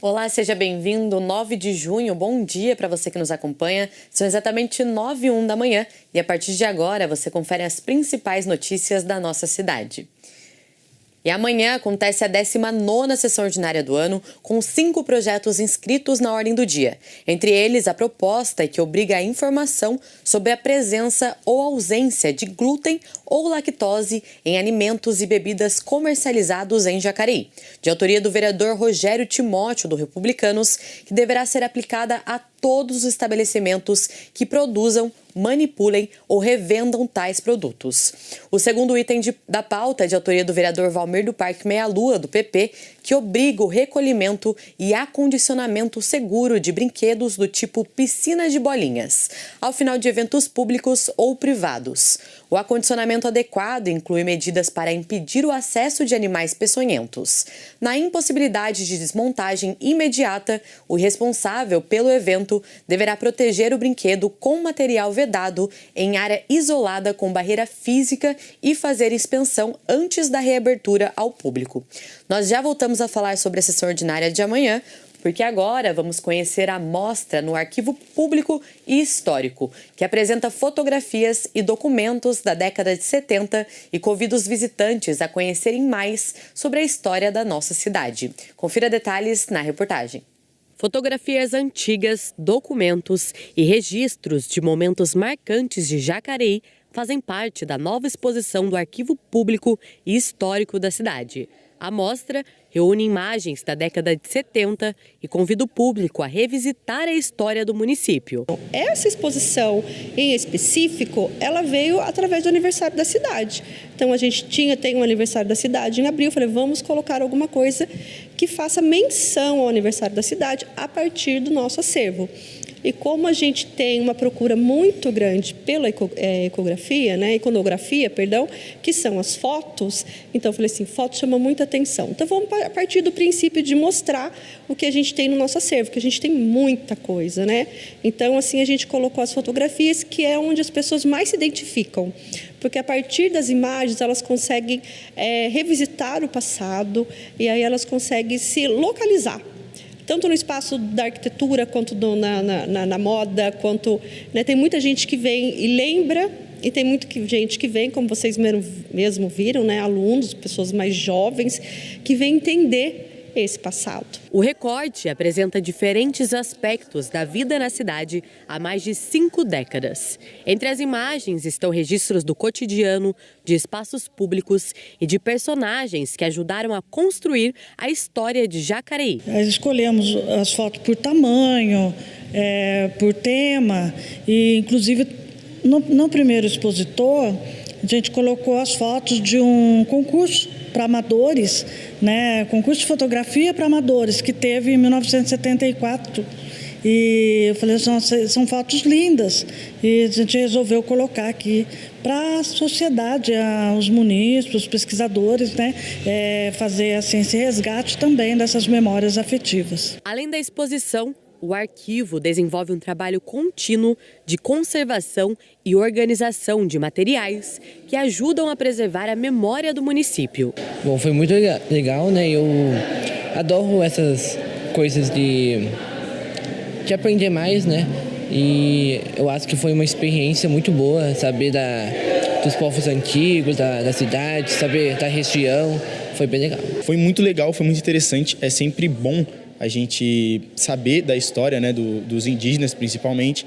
Olá, seja bem-vindo. 9 de junho, bom dia para você que nos acompanha. São exatamente 9h01 da manhã e a partir de agora você confere as principais notícias da nossa cidade. E amanhã acontece a 19ª sessão ordinária do ano, com 5 projetos inscritos na ordem do dia. Entre eles, a proposta que obriga a informação sobre a presença ou ausência de glúten ou lactose em alimentos e bebidas comercializados em Jacareí, de autoria do vereador Rogério Timóteo, do Republicanos, que deverá ser aplicada a todos os estabelecimentos que produzam, manipulem ou revendam tais produtos. O segundo item da pauta é de autoria do vereador Valmir do Parque Meia Lua, do PP, que obriga o recolhimento e acondicionamento seguro de brinquedos do tipo piscina de bolinhas, ao final de eventos públicos ou privados. O acondicionamento adequado inclui medidas para impedir o acesso de animais peçonhentos. Na impossibilidade de desmontagem imediata, o responsável pelo evento deverá proteger o brinquedo com material vedado em área isolada com barreira física e fazer inspeção antes da reabertura ao público. Nós já voltamos a falar sobre a sessão ordinária de amanhã, porque agora vamos conhecer a mostra no Arquivo Público e Histórico, que apresenta fotografias e documentos da década de 70 e convida os visitantes a conhecerem mais sobre a história da nossa cidade. Confira detalhes na reportagem. Fotografias antigas, documentos e registros de momentos marcantes de Jacareí fazem parte da nova exposição do Arquivo Público e Histórico da cidade. A mostra reúne imagens da década de 70 e convida o público a revisitar a história do município. Essa exposição em específico, ela veio através do aniversário da cidade. Então a gente tem um aniversário da cidade em abril, eu falei, vamos colocar alguma coisa que faça menção ao aniversário da cidade a partir do nosso acervo. E como a gente tem uma procura muito grande pela iconografia, que são as fotos, então eu falei assim, fotos chamam muita atenção. Então vamos a partir do princípio de mostrar o que a gente tem no nosso acervo, que a gente tem muita coisa, né? Então assim a gente colocou as fotografias, que é onde as pessoas mais se identificam, porque a partir das imagens elas conseguem revisitar o passado e aí elas conseguem se localizar. Tanto no espaço da arquitetura, quanto na moda, quanto... Né, tem muita gente que vem e lembra, e tem muita gente que vem, como vocês mesmo viram, né, alunos, pessoas mais jovens, que vêm entender esse passado. O recorte apresenta diferentes aspectos da vida na cidade há mais de 5 décadas. Entre as imagens estão registros do cotidiano, de espaços públicos e de personagens que ajudaram a construir a história de Jacareí. Nós escolhemos as fotos por tamanho, por tema e, inclusive, no primeiro expositor, a gente colocou as fotos de um concurso para amadores, né? Concurso de fotografia para amadores que teve em 1974. E eu falei, são fotos lindas e a gente resolveu colocar aqui para a sociedade, os munícipes, os pesquisadores, né? Fazer assim, esse resgate também dessas memórias afetivas. Além da exposição, o arquivo desenvolve um trabalho contínuo de conservação e organização de materiais que ajudam a preservar a memória do município. Bom, foi muito legal, né? Eu adoro essas coisas de aprender mais, né? E eu acho que foi uma experiência muito boa, saber dos povos antigos, da cidade, saber da região. Foi bem legal. Foi muito legal, foi muito interessante. É sempre bom a gente saber da história, né, dos indígenas, principalmente,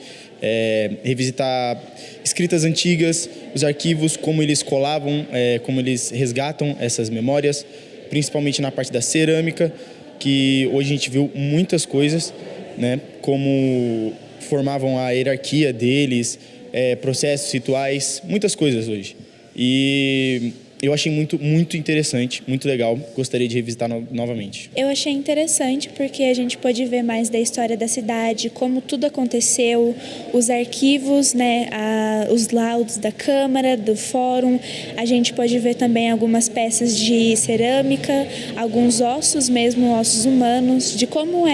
revisitar escritas antigas, os arquivos, como eles colavam, como eles resgatam essas memórias, principalmente na parte da cerâmica, que hoje a gente viu muitas coisas, né, como formavam a hierarquia deles, processos, rituais, muitas coisas hoje. E eu achei muito interessante, muito legal. Gostaria de revisitar novamente. Eu achei interessante porque a gente pôde ver mais da história da cidade, como tudo aconteceu, os arquivos, né, os laudos da Câmara, do Fórum. A gente pôde ver também algumas peças de cerâmica, alguns ossos mesmo, ossos humanos, de como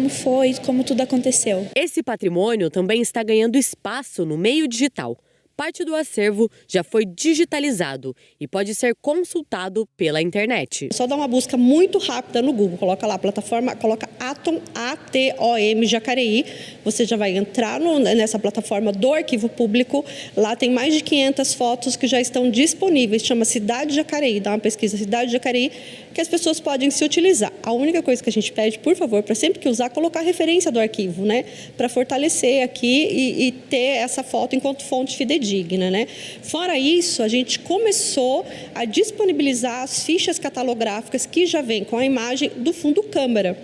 foi, como tudo aconteceu. Esse patrimônio também está ganhando espaço no meio digital. parte do acervo já foi digitalizado e pode ser consultado pela internet. Só dá uma busca muito rápida no Google, coloca lá a plataforma, coloca Atom, A-T-O-M, Jacareí. Você já vai entrar nessa plataforma do Arquivo Público. Lá tem mais de 500 fotos que já estão disponíveis. Chama Cidade Jacareí. Dá uma pesquisa Cidade Jacareí, que as pessoas podem se utilizar. A única coisa que a gente pede, por favor, para sempre que usar, colocar a referência do arquivo, né? Para fortalecer aqui e ter essa foto enquanto fonte fidedigna, né? Fora isso, a gente começou a disponibilizar as fichas catalográficas que já vêm com a imagem do fundo câmera.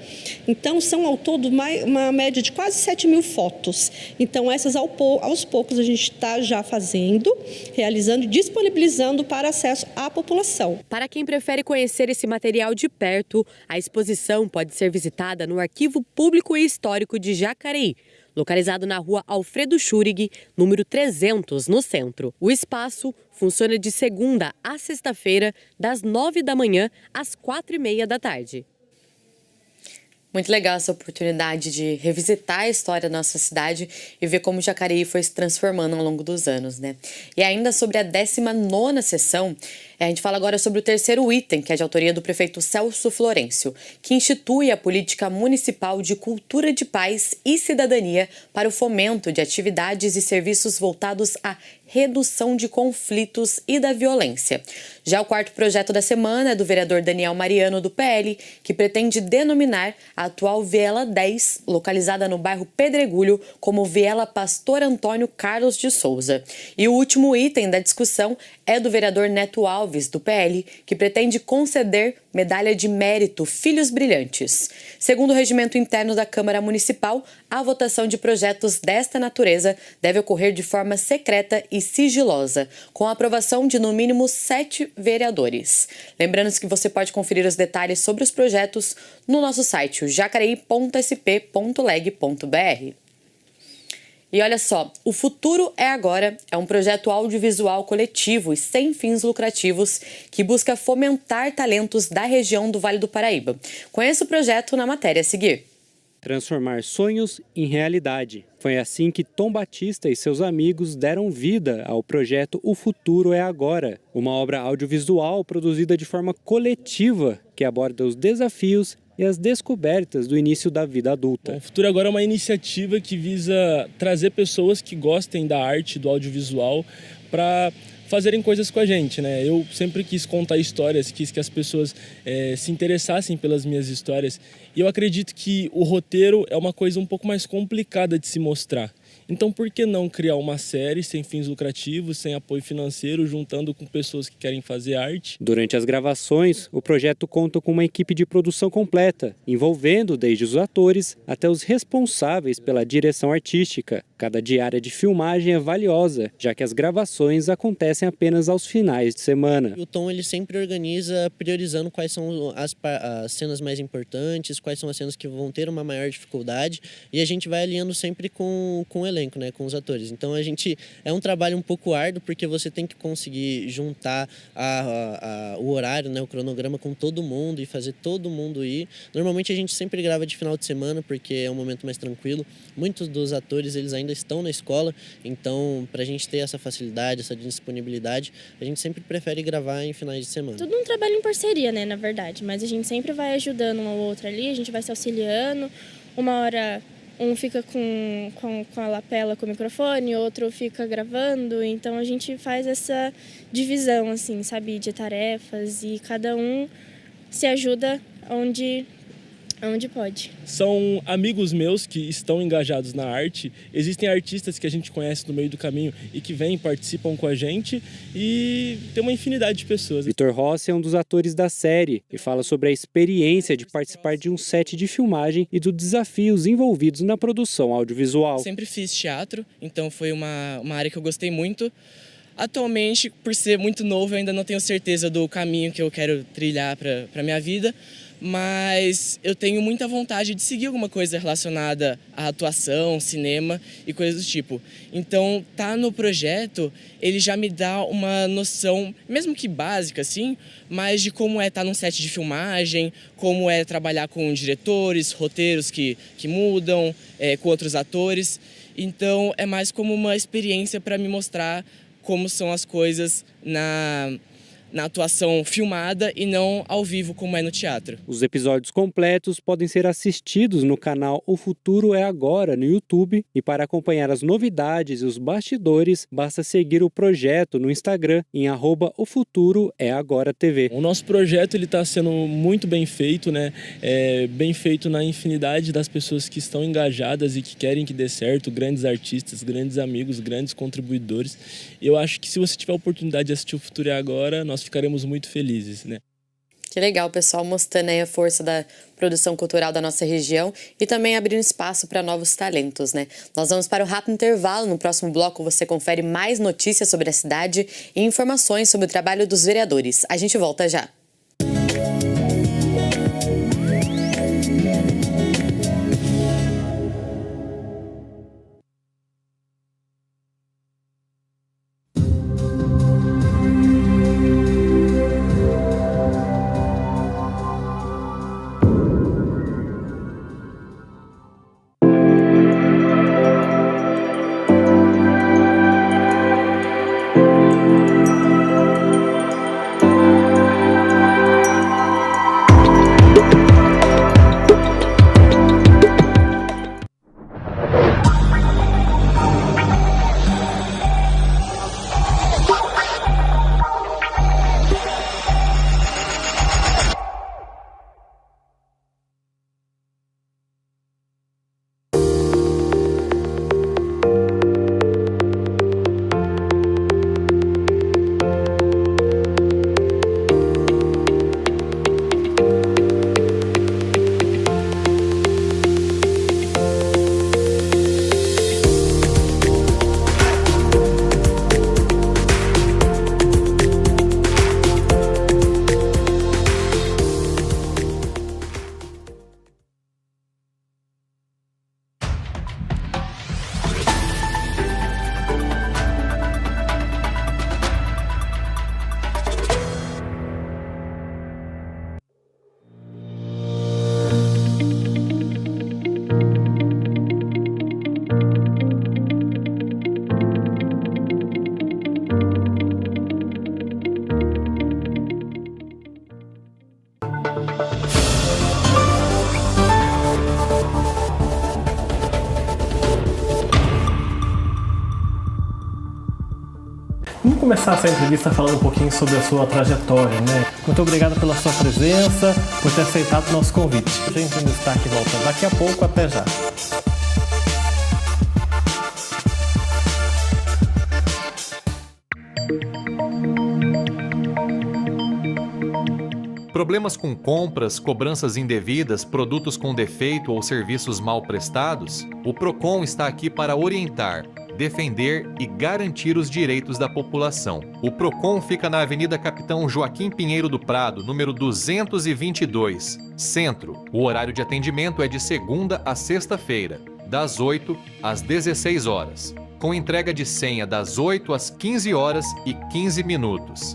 Então, são ao todo uma média de quase 7.000 fotos. Então, essas aos poucos a gente está já fazendo, realizando e disponibilizando para acesso à população. Para quem prefere conhecer esse material de perto, a exposição pode ser visitada no Arquivo Público e Histórico de Jacareí, localizado na rua Alfredo Schurig, número 300, no centro. O espaço funciona de segunda a sexta-feira, das 9 da manhã às 4h30 da tarde. Muito legal essa oportunidade de revisitar a história da nossa cidade e ver como Jacareí foi se transformando ao longo dos anos, né? E ainda sobre a 19ª sessão, a gente fala agora sobre o terceiro item, que é de autoria do prefeito Celso Florencio, que institui a política municipal de cultura de paz e cidadania para o fomento de atividades e serviços voltados à redução de conflitos e da violência. Já o quarto projeto da semana é do vereador Daniel Mariano, do PL, que pretende denominar a atual Viela 10, localizada no bairro Pedregulho, como Viela Pastor Antônio Carlos de Souza. E o último item da discussão é do vereador Neto Alves, do PL, que pretende conceder medalha de mérito Filhos Brilhantes. Segundo o regimento interno da Câmara Municipal, a votação de projetos desta natureza deve ocorrer de forma secreta e sigilosa, com a aprovação de no mínimo 7 vereadores. Lembrando que você pode conferir os detalhes sobre os projetos no nosso site, jacareí.sp.leg.br. E olha só, O Futuro é Agora é um projeto audiovisual coletivo e sem fins lucrativos que busca fomentar talentos da região do Vale do Paraíba. Conheça o projeto na matéria a seguir. Transformar sonhos em realidade. Foi assim que Tom Batista e seus amigos deram vida ao projeto O Futuro é Agora, uma obra audiovisual produzida de forma coletiva que aborda os desafios e as descobertas do início da vida adulta. O Futuro Agora é uma iniciativa que visa trazer pessoas que gostem da arte, do audiovisual, para fazerem coisas com a gente, né? Eu sempre quis contar histórias, quis que as pessoas se interessassem pelas minhas histórias. E eu acredito que o roteiro é uma coisa um pouco mais complicada de se mostrar. Então, por que não criar uma série sem fins lucrativos, sem apoio financeiro, juntando com pessoas que querem fazer arte? Durante as gravações, o projeto conta com uma equipe de produção completa, envolvendo desde os atores até os responsáveis pela direção artística. Cada diária de filmagem é valiosa, já que as gravações acontecem apenas aos finais de semana. O Tom ele sempre organiza priorizando quais são as cenas mais importantes, quais são as cenas que vão ter uma maior dificuldade, e a gente vai alinhando sempre com o elenco, né, com os atores. Então é um trabalho um pouco árduo, porque você tem que conseguir juntar o horário, né, o cronograma com todo mundo e fazer todo mundo ir. Normalmente a gente sempre grava de final de semana, porque é um momento mais tranquilo. Muitos dos atores eles ainda estão na escola, então para a gente ter essa facilidade, essa disponibilidade, a gente sempre prefere gravar em finais de semana. Tudo um trabalho em parceria, né, na verdade, mas a gente sempre vai ajudando um ao outro ali, a gente vai se auxiliando. Uma hora um fica com a lapela com o microfone, outro fica gravando, então a gente faz essa divisão, assim, sabe, de tarefas, e cada um se ajuda onde pode. São amigos meus que estão engajados na arte. Existem artistas que a gente conhece no meio do caminho e que vêm, participam com a gente, e tem uma infinidade de pessoas. Vitor Rossi é um dos atores da série e fala sobre a experiência de participar de um set de filmagem e dos desafios envolvidos na produção audiovisual. Sempre fiz teatro, então foi uma área que eu gostei muito. Atualmente, por ser muito novo, eu ainda não tenho certeza do caminho que eu quero trilhar para a minha vida, mas eu tenho muita vontade de seguir alguma coisa relacionada à atuação, cinema e coisas do tipo. Então, tá no projeto, ele já me dá uma noção, mesmo que básica, assim, mas de como é estar num set de filmagem, como é trabalhar com diretores, roteiros que mudam, com outros atores. Então, é mais como uma experiência para me mostrar como são as coisas na atuação filmada e não ao vivo como é no teatro. Os episódios completos podem ser assistidos no canal O Futuro é Agora no YouTube, e para acompanhar as novidades e os bastidores, basta seguir o projeto no Instagram em @ofuturoeagoratv. O nosso projeto está sendo muito bem feito, né? Bem feito na infinidade das pessoas que estão engajadas e que querem que dê certo, grandes artistas, grandes amigos, grandes contribuidores. Eu acho que se você tiver a oportunidade de assistir O Futuro é Agora, nós ficaremos muito felizes, né? Que legal, pessoal, mostrando aí a força da produção cultural da nossa região e também abrindo espaço para novos talentos, né? Nós vamos para o rápido intervalo. No próximo bloco você confere mais notícias sobre a cidade e informações sobre o trabalho dos vereadores. A gente volta já. Vamos começar essa entrevista falando um pouquinho sobre a sua trajetória, né? Muito obrigado pela sua presença, por ter aceitado o nosso convite. A gente no destaque volta daqui a pouco, até já. Problemas com compras, cobranças indevidas, produtos com defeito ou serviços mal prestados? O PROCON está aqui para orientar, defender e garantir os direitos da população. O PROCON fica na Avenida Capitão Joaquim Pinheiro do Prado, número 222, Centro. O horário de atendimento é de segunda a sexta-feira, das 8 às 16 horas, com entrega de senha das 8 às 15 horas e 15 minutos.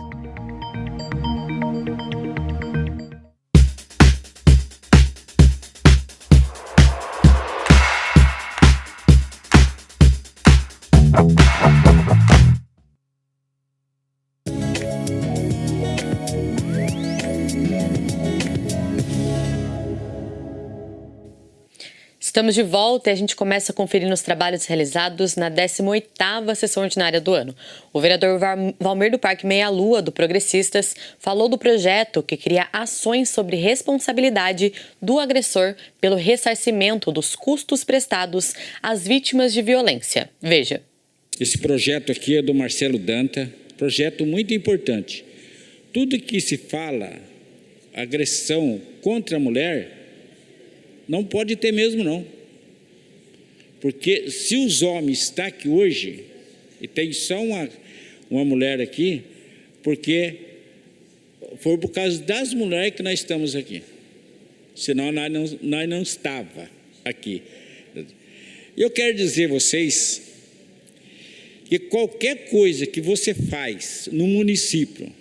Estamos de volta e a gente começa conferindo os trabalhos realizados na 18ª sessão ordinária do ano. O vereador Valmir do Parque Meia Lua, do Progressistas, falou do projeto que cria ações sobre responsabilidade do agressor pelo ressarcimento dos custos prestados às vítimas de violência. Veja. Esse projeto aqui é do Marcelo Danta, projeto muito importante. Tudo que se fala, agressão contra a mulher, não pode ter mesmo, não. Porque se os homens estão aqui hoje, e tem só uma mulher aqui, porque foi por causa das mulheres que nós estamos aqui. Senão nós não estava aqui. Eu quero dizer a vocês que qualquer coisa que você faz no município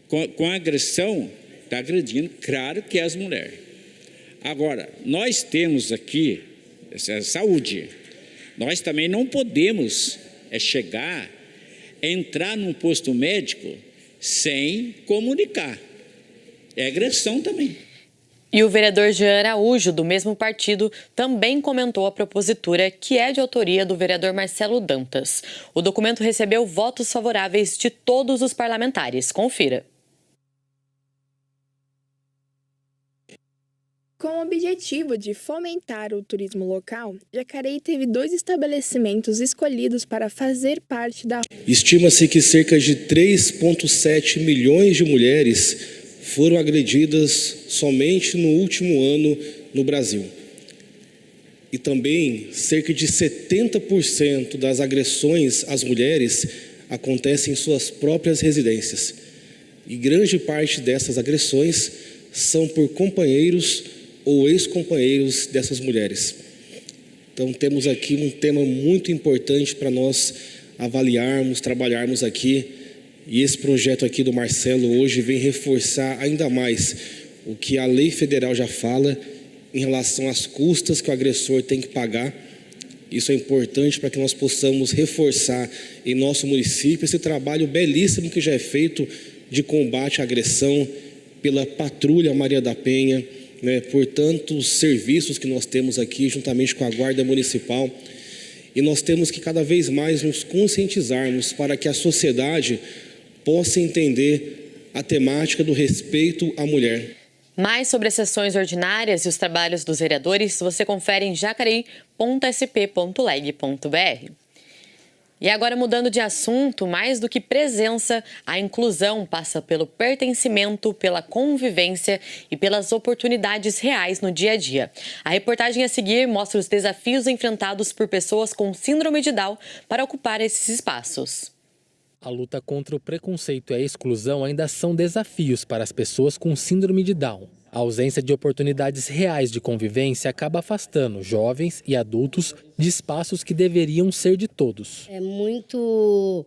com agressão, está agredindo, claro que é as mulheres. Agora, nós temos aqui essa saúde, Nós também não podemos entrar num posto médico sem comunicar. É agressão também. E o vereador Jean Araújo, do mesmo partido, também comentou a propositura, que é de autoria do vereador Marcelo Dantas. O documento recebeu votos favoráveis de todos os parlamentares. Confira. Com o objetivo de fomentar o turismo local, Jacareí teve 2 estabelecimentos escolhidos para fazer parte da... Estima-se que cerca de 3,7 milhões de mulheres foram agredidas somente no último ano no Brasil. E também cerca de 70% das agressões às mulheres acontecem em suas próprias residências. E grande parte dessas agressões são por companheiros ou ex-companheiros dessas mulheres. Então temos aqui um tema muito importante para nós avaliarmos, trabalharmos aqui. E esse projeto aqui do Marcelo hoje vem reforçar ainda mais o que a lei federal já fala em relação às custas que o agressor tem que pagar. Isso é importante para que nós possamos reforçar em nosso município esse trabalho belíssimo que já é feito de combate à agressão pela Patrulha Maria da Penha, né, por tantos serviços que nós temos aqui juntamente com a Guarda Municipal. E nós temos que cada vez mais nos conscientizarmos para que a sociedade possa entender a temática do respeito à mulher. Mais sobre as sessões ordinárias e os trabalhos dos vereadores, você confere em jacareí.sp.leg.br. E agora, mudando de assunto, mais do que presença, a inclusão passa pelo pertencimento, pela convivência e pelas oportunidades reais no dia a dia. A reportagem a seguir mostra os desafios enfrentados por pessoas com síndrome de Down para ocupar esses espaços. A luta contra o preconceito e a exclusão ainda são desafios para as pessoas com síndrome de Down. A ausência de oportunidades reais de convivência acaba afastando jovens e adultos de espaços que deveriam ser de todos. É muito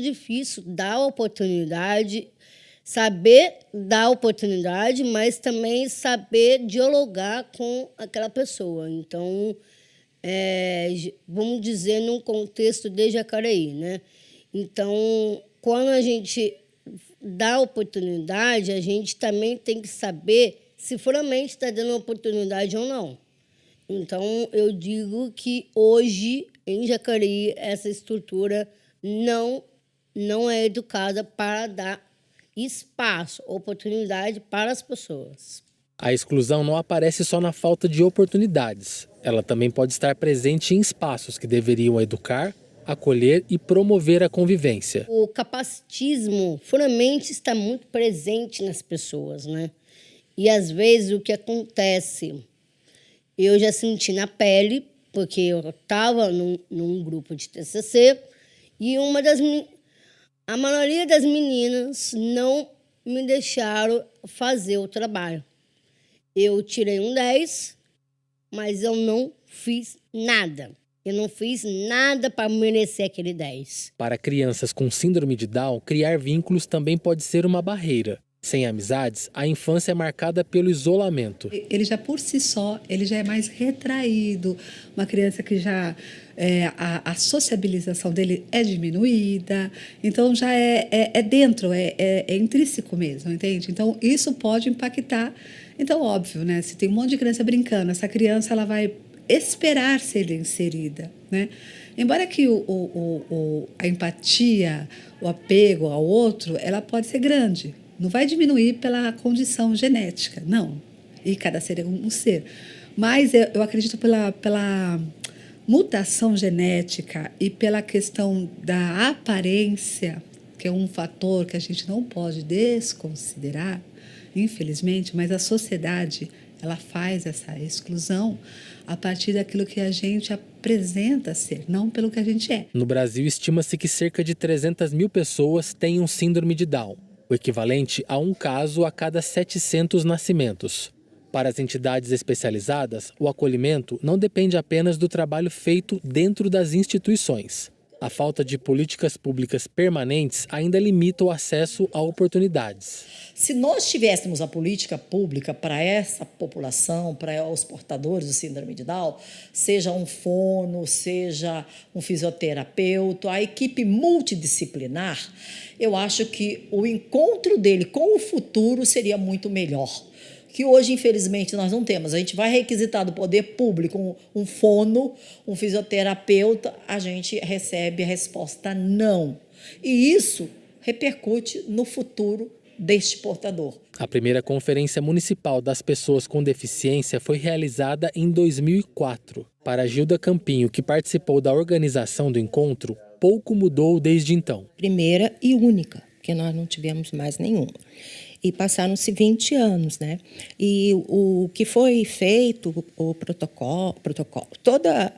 difícil dar oportunidade, saber dar oportunidade, mas também saber dialogar com aquela pessoa. Então, vamos dizer, num contexto de Jacareí, né? Então, quando a gente dá oportunidade, a gente também tem que saber se realmente está dando oportunidade ou não. Então, eu digo que hoje, em Jacareí, essa estrutura não é educada para dar espaço, oportunidade para as pessoas. A exclusão não aparece só na falta de oportunidades. Ela também pode estar presente em espaços que deveriam educar, acolher e promover a convivência. O capacitismo realmente está muito presente nas pessoas, né? E às vezes o que acontece, eu já senti na pele, porque eu estava num grupo de TCC e a maioria das meninas não me deixaram fazer o trabalho. Eu tirei um 10, mas eu não fiz nada. Eu não fiz nada para merecer aquele 10. Para crianças com síndrome de Down, criar vínculos também pode ser uma barreira. Sem amizades, a infância é marcada pelo isolamento. Ele já por si só, ele já é mais retraído. Uma criança que já a sociabilização dele é diminuída. Então já é dentro, é intrínseco mesmo, entende? Então isso pode impactar. Então óbvio, né? Se tem um monte de criança brincando, essa criança ela vai esperar ser inserida, né? Embora que a empatia, o apego ao outro, ela pode ser grande. Não vai diminuir pela condição genética, não. E cada ser é um ser. Mas eu acredito pela mutação genética e pela questão da aparência, que é um fator que a gente não pode desconsiderar, infelizmente, mas a sociedade ela faz essa exclusão a partir daquilo que a gente apresenta ser, não pelo que a gente é. No Brasil, estima-se que cerca de 300 mil pessoas tenham síndrome de Down, o equivalente a um caso a cada 700 nascimentos. Para as entidades especializadas, o acolhimento não depende apenas do trabalho feito dentro das instituições. A falta de políticas públicas permanentes ainda limita o acesso a oportunidades. Se nós tivéssemos a política pública para essa população, para os portadores do síndrome de Down, seja um fono, seja um fisioterapeuta, a equipe multidisciplinar, eu acho que o encontro dele com o futuro seria muito melhor. Que hoje, infelizmente, nós não temos. A gente vai requisitar do poder público um fono, um fisioterapeuta, a gente recebe a resposta não. E isso repercute no futuro deste portador. A primeira Conferência Municipal das Pessoas com Deficiência foi realizada em 2004. Para Gilda Campinho, que participou da organização do encontro, pouco mudou desde então. Primeira e única, porque nós não tivemos mais nenhuma. E passaram-se 20 anos, né? E o que foi feito, o protocolo toda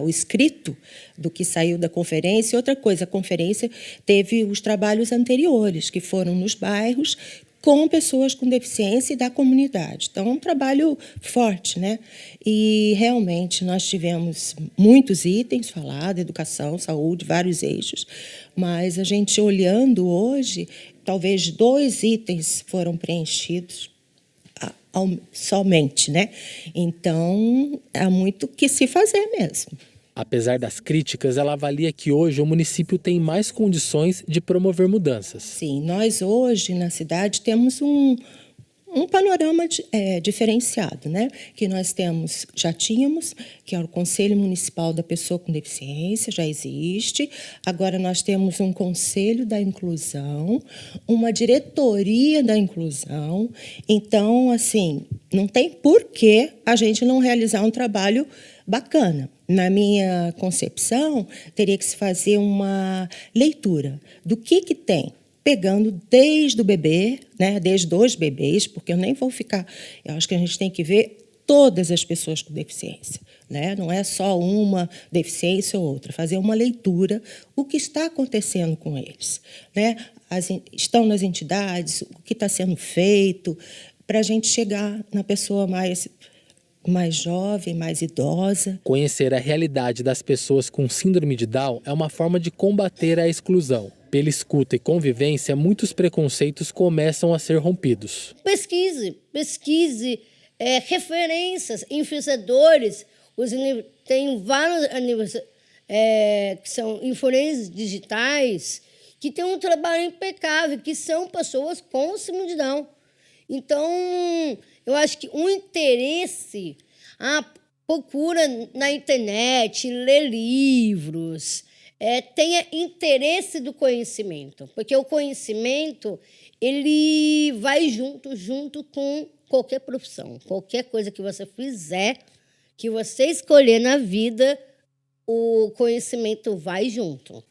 o escrito do que saiu da conferência. Outra coisa, a conferência teve os trabalhos anteriores, que foram nos bairros, com pessoas com deficiência e da comunidade. Então, é um trabalho forte, né? E, realmente, nós tivemos muitos itens falados, educação, saúde, vários eixos, mas a gente olhando hoje, talvez 2 itens foram preenchidos somente, né? Então, há muito que se fazer mesmo. Apesar das críticas, ela avalia que hoje o município tem mais condições de promover mudanças. Sim, nós hoje na cidade temos um panorama diferenciado, né? Que nós já tínhamos, que é o Conselho Municipal da Pessoa com Deficiência, já existe. Agora nós temos um Conselho da Inclusão, uma diretoria da inclusão. Então, assim, não tem por que a gente não realizar um trabalho bacana. Na minha concepção, teria que se fazer uma leitura do que tem, pegando desde o bebê, né, desde os bebês, porque eu nem vou ficar... Eu acho que a gente tem que ver todas as pessoas com deficiência, né? Não é só uma deficiência ou outra. Fazer uma leitura, o que está acontecendo com eles, né? Estão nas entidades, o que está sendo feito, para a gente chegar na pessoa mais jovem, mais idosa. Conhecer a realidade das pessoas com síndrome de Down é uma forma de combater a exclusão. Pela escuta e convivência, muitos preconceitos começam a ser rompidos. Pesquise referências, influenciadores. Tem vários que são influencers digitais que têm um trabalho impecável, que são pessoas com síndrome de Down. Então, eu acho que o interesse, procura na internet, ler livros, tenha interesse do conhecimento, porque o conhecimento ele vai junto com qualquer profissão, qualquer coisa que você fizer, que você escolher na vida, o conhecimento vai junto.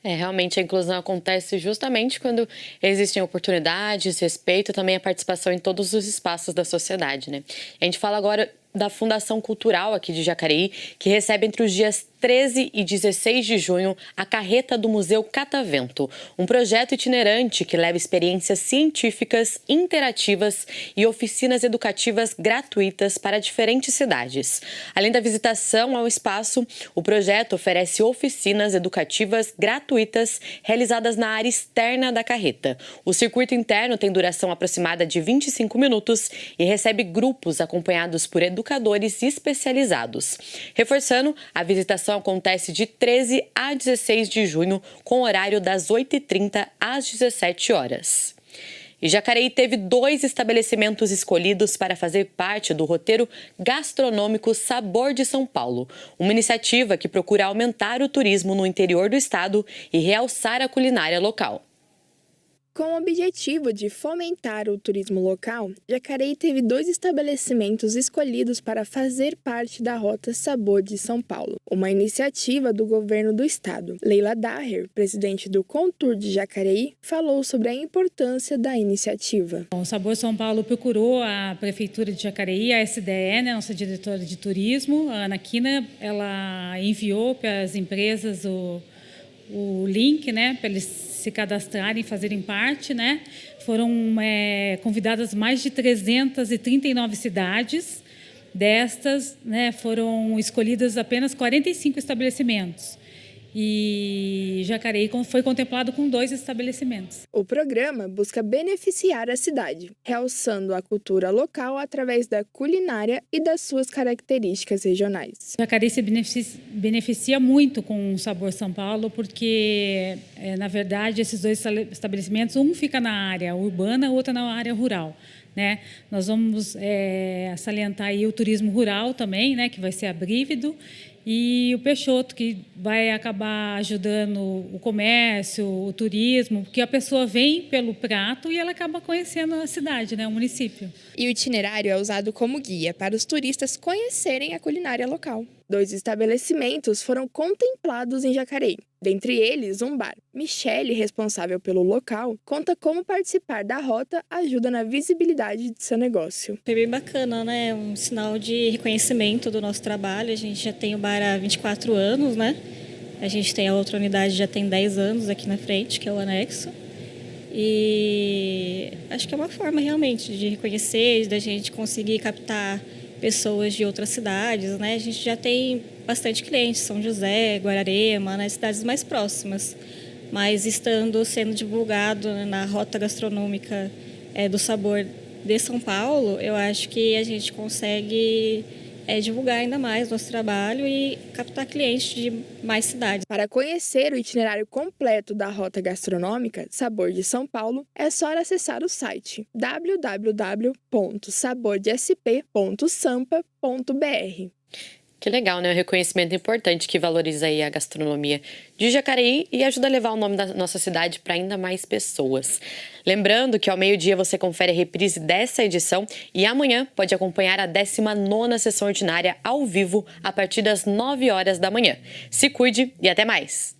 Realmente a inclusão acontece justamente quando existem oportunidades, respeito e também a participação em todos os espaços da sociedade, né? A gente fala agora da Fundação Cultural aqui de Jacareí, que recebe entre os dias 13 e 16 de junho a carreta do Museu Catavento, um projeto itinerante que leva experiências científicas, interativas e oficinas educativas gratuitas para diferentes cidades. Além da visitação ao espaço, o projeto oferece oficinas educativas gratuitas realizadas na área externa da carreta. O circuito interno tem duração aproximada de 25 minutos e recebe grupos acompanhados por educadores especializados. Reforçando, a visitação acontece de 13 a 16 de junho, com horário das 8h30 às 17 horas. E Jacareí teve 2 estabelecimentos escolhidos para fazer parte do roteiro gastronômico Sabor de São Paulo, uma iniciativa que procura aumentar o turismo no interior do estado e realçar a culinária local. Com o objetivo de fomentar o turismo local, Jacareí teve 2 estabelecimentos escolhidos para fazer parte da Rota Sabor de São Paulo, uma iniciativa do governo do estado. Leila Daher, presidente do Contour de Jacareí, falou sobre a importância da iniciativa. O Sabor São Paulo procurou a Prefeitura de Jacareí, a SDE, né, nossa diretora de turismo, a Ana Quina, ela enviou para as empresas o link, né, para eles se cadastrarem e fazerem parte, né? Foram convidadas mais de 339 cidades. Destas, né, foram escolhidas apenas 45 estabelecimentos. e Jacareí foi contemplado com 2 estabelecimentos. O programa busca beneficiar a cidade, realçando a cultura local através da culinária e das suas características regionais. Jacareí se beneficia muito com o Sabor São Paulo, porque, na verdade, esses 2 estabelecimentos, um fica na área urbana, o outro na área rural. Né? Nós vamos salientar aí o turismo rural também, né, que vai ser a Brívido, e o Peixoto, que vai acabar ajudando o comércio, o turismo, porque a pessoa vem pelo prato e ela acaba conhecendo a cidade, né, o município. E o itinerário é usado como guia para os turistas conhecerem a culinária local. 2 estabelecimentos foram contemplados em Jacareí, dentre eles um bar. Michele, responsável pelo local, conta como participar da rota ajuda na visibilidade de seu negócio. Foi bem bacana, né? Um sinal de reconhecimento do nosso trabalho. A gente já tem o bar há 24 anos, né? A gente tem a outra unidade, já tem 10 anos aqui na frente, que é o anexo. E acho que é uma forma realmente de reconhecer, da gente conseguir captar pessoas de outras cidades, né? A gente já tem bastante clientes, São José, Guararema, nas cidades mais próximas. Mas sendo divulgado na rota gastronômica do Sabor de São Paulo, eu acho que a gente consegue divulgar ainda mais nosso trabalho e captar clientes de mais cidades. Para conhecer o itinerário completo da rota gastronômica Sabor de São Paulo, é só acessar o site www.sabordesp.sampa.br. Que legal, né? Um reconhecimento importante que valoriza aí a gastronomia de Jacareí e ajuda a levar o nome da nossa cidade para ainda mais pessoas. Lembrando que ao meio-dia você confere a reprise dessa edição e amanhã pode acompanhar a 19ª sessão ordinária ao vivo a partir das 9 horas da manhã. Se cuide e até mais!